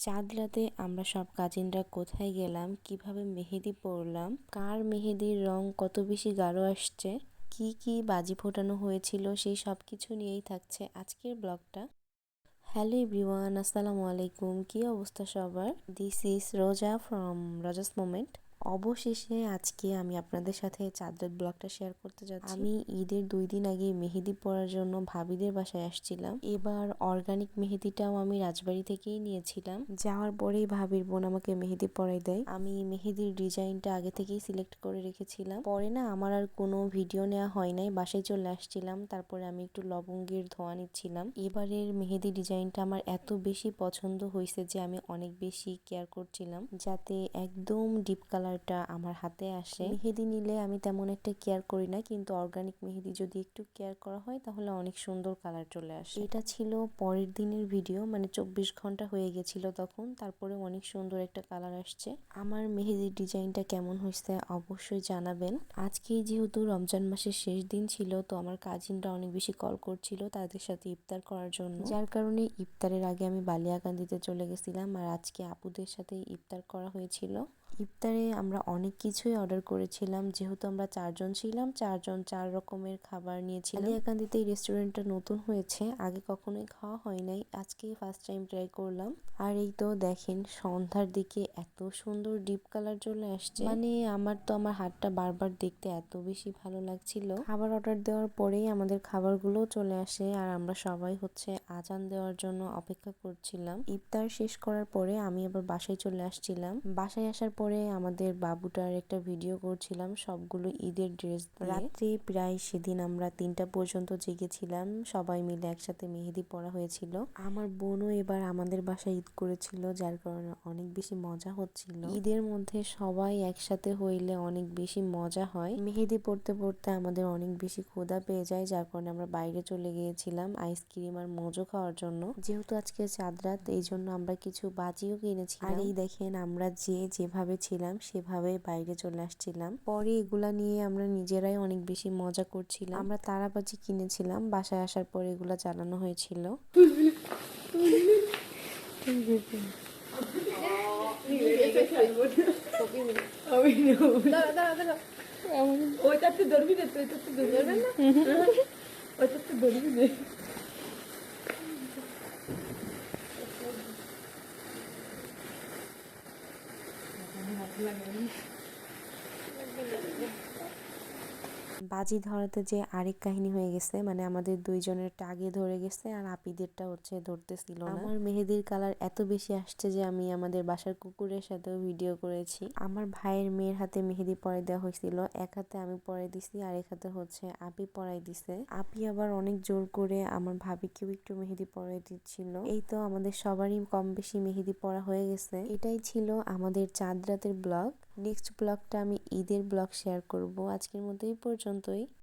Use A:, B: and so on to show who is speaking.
A: চাঁদ রাতে আমরা সব কাজিনরা কোথায় গেলাম, কিভাবে মেহেদি পরলাম, কার মেহেদির রং কত বেশি গাঢ় আসছে, কি কি বাজি ফোটানো হয়েছিল, সেই সব কিছু নিয়েই থাকছে আজকের ব্লগটা। হ্যালো এভরিওয়ান, আসসালামু আলাইকুম। কি অবস্থা সবার? দিস ইজ রোজা ফ্রম রোজাস মোমেন্ট। অবশেষে আজকে আমি আপনাদের সাথে চাঁদের ব্লগটা শেয়ার করতে যাচ্ছি। আমি ঈদের 2 দিন আগে মেহেদি পরার জন্য ভাবিদের বাসায় আসছিলাম। এবার অর্গানিক মেহেদিটাও আমি রাজবাড়ি থেকেই নিয়েছিলাম। যাওয়ার পরেই ভাবির বোন আমাকে মেহেদি পরাই দেয়। আমি মেহেদির ডিজাইনটা আগে থেকেই সিলেক্ট করে রেখেছিলাম। পরে না আমার আর কোনো ভিডিও নেওয়া হয় নাই, বাসায় চলে আসছিলাম। তারপরে আমি একটু লবঙ্গের ধোঁয়া নিচ্ছিলাম। এবারের মেহেদি ডিজাইনটা আমার এত বেশি পছন্দ হয়েছে যে আমি অনেক বেশি কেয়ার করছিলাম যাতে একদম ডিপ কালারটা আমার হাতে আসে। মেহেদি নিলে আমি তেমন একটা কেয়ার করি না, কিন্তু অর্গানিক মেহেদি যদি একটু কেয়ার করা হয় তাহলে অনেক সুন্দর কালার চলে আসে। এটা ছিল পরের দিনের ভিডিও, মানে 24 ঘন্টা হয়ে গেছিল তখন। তারপরে অনেক সুন্দর একটা কালার আসছে। আমার মেহেদির ডিজাইনটা কেমন হয়েছে অবশ্যই জানাবেন। আজকে যেহেতু রমজান মাসের শেষ দিন ছিল, তো আমার কাজিনরা অনেক বেশি কল করছিল তাদের সাথে ইফতার করার জন্য, যার কারণে ইফতারের আগে আমি বালিয়াকান্দিতে চলে গেছিলাম। আর আজকে আপুদের সাথে ইফতার করা হয়েছিল। ইফতারে আমরা অনেক কিছুই অর্ডার করেছিলাম, যেহেতু আমরা 4 জন ছিলাম, 4 জন 4 রকমের খাবার নিয়েছিলাম। বালিয়াকান্দিতে এই রেস্টুরেন্টটা নতুন হয়েছে, আগে কখনোই খাওয়া হয় নাই, আজকে ফার্স্ট টাইম ট্রাই করলাম। আর এই তো দেখেন সন্ধ্যার দিকে এত সুন্দর ডিপ কালার চলে আসছে, মানে আমার তো আমার হাতটা বারবার দেখতে এত বেশি ভালো লাগছিল। খাবার অর্ডার দেওয়ার পরেই আমাদের খাবারগুলো চলে আসে, আর আমরা সবাই আজান দেওয়ার জন্য অপেক্ষা করছিলাম। ইফতার শেষ করার পরে আমি আবার বাসায় চলে আসছিলাম। বাসায় আসার পরে আমাদের বাবুটার একটা ভিডিও করছিলাম, সবগুলো ঈদের ড্রেস। রাত্রে প্রায় সেদিন আমরা 3টা পর্যন্ত জেগেছিলাম, সবাই মিলে একসাথে মেহেদি পরা হয়েছিল। আমার বোনও এবার আমাদের বাসায় ঈদ করেছিল, যার কারণে অনেক বেশি মজা হচ্ছিল। ঈদের মধ্যে সবাই একসাথে হইলে অনেক বেশি মজা হয়। মেহেদি পড়তে পড়তে আমাদের অনেক বেশি ক্ষুধা পেয়ে যায়, যার কারণে আমরা বাইরে চলে গিয়েছিলাম আইসক্রিম আর মজো খাওয়ার জন্য। যেহেতু আজকে চাঁদ রাত, এই জন্য আমরা কিছু বাজিও কিনেছিলাম। আর এই দেখেন আমরা যেভাবে ছিলাম সেভাবে বাইরে চলে আসছিলাম। পরে এগুলা নিয়ে আমরা নিজেরাই অনেক বেশি মজা করছিলাম। আমরা তারাবাজি কিনেছিলাম, বাসায় আসার পরে এগুলা চালানো হয়েছিল।
B: ওইটাতে ধরবি না, ওইটাতে ধরবি না, ওইটাতে ধরবি না।
A: বাজি ধরাতে যে আরেক কাহিনী হয়ে গেছে, মানে আমাদের 2 জনেরটা আগে ধরে গেছে আর আপিদেরটা ধরতেছিল না। আমার মেহেদির কালার এত বেশি আসছে যে আমি আমাদের বাসার কুকুরের সাথেও ভিডিও করেছি। আমার ভাইয়ের মেয়ের হাতে মেহেদি পরাই দেওয়া হয়েছিল, এক হাতে আমি পরাই দিছি আর এক হাতে আপি পরাই দিছে। আপি আবার অনেক জোর করে আমার ভাবিকেও একটু মেহেদি পরাই দিচ্ছিল। এই তো আমাদের সবারই কম বেশি মেহেদি পরা হয়ে গেছে। এটাই ছিল আমাদের চাঁদ রাতের ব্লগ। নেক্সট ব্লগটা আমি ঈদের ব্লগ শেয়ার করব। আজকের মতো এই পর্যন্তই।